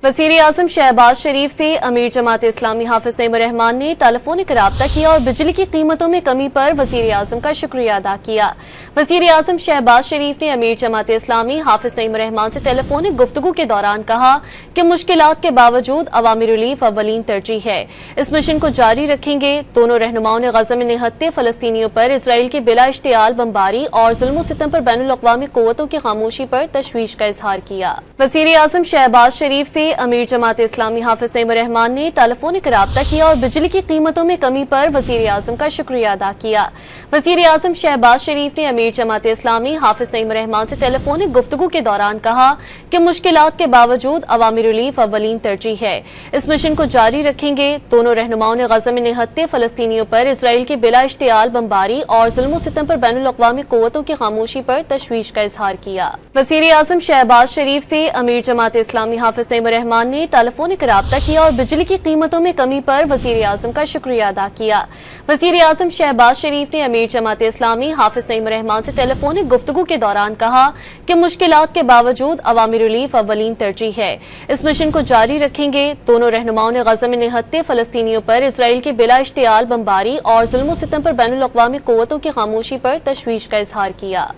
वज़ीर आज़म शहबाज शरीफ से अमीर जमात इस्लामी हाफिज नईम रहमान ने टेलीफोनिक राब्ता किया और बिजली की कीमतों में कमी पर वज़ीर आज़म का शुक्रिया अदा किया। वज़ीर आज़म शहबाज शरीफ ने अमीर जमात इस्लामी हाफिज नईम रहमान से टेलीफोनिक गुफ्तगू के दौरान कहा कि मुश्किलात के बावजूद अवामी रिलीफ अव्वलीन तरजीह है। इस मिशन को जारी रखेंगे। दोनों रहनुमाओं ने गज़ा में निहत्ते फ़लस्तीनियों पर इसराइल की बिला इश्तियाल बमबारी और जुल्म सितम पर बैनुल-अक़वामी क़ुव्वतों की खामोशी पर तशवीश का इजहार किया। वज़ीर आज़म शहबाज शरीफ से अमीर जमात इस्लामी हाफिज नईम रहमान ने टेलीफोनिक राब्ता किया और बिजली की कीमतों में कमी पर वज़ीर आज़म का शुक्रिया अदा किया। वज़ीर आज़म शहबाज शरीफ ने अमीर जमात इस्लामी हाफिज नईम रहमान से टेलीफोनिक गुफ्तगू के दौरान कहा कि मुश्किलात के बावजूद अवामी रिलीफ अव्वलीन तरजीह है। इस मिशन को जारी रखेंगे। दोनों रहनुमाओं ने गज़ा में निहत्ते फ़लस्तीनियों पर इसराइल की बिला इश्तियाल बमबारी और जुल्म सितम पर बैनुल-अक़वामी क़ुव्वतों की खामोशी पर तशवीश का इजहार किया। वज़ीर आज़म शहबाज शरीफ से अमीर जमात इस्लामी हाफिज नईम रहमान ने टेलीफोनिक राब्ता किया और बिजली की कीमतों में कमी पर वज़ीर आज़म का शुक्रिया अदा किया। वज़ीर आज़म शहबाज शरीफ ने अमीर जमात इस्लामी हाफिज नईम रहमान से टेलीफोनिक गुफ्तगू के दौरान कहा कि मुश्किलात के बावजूद अवामी रिलीफ अव्वलीन तरजीह है। इस मिशन को जारी रखेंगे। दोनों रहनुमाओं ने गज़ा में निहत्ते फ़लस्तीनियों पर इसराइल की बिला इश्तियाल बमबारी और जुल्म सितम पर बैनुल-अक़वामी क़ुव्वतों की खामोशी पर तशवीश का इजहार किया।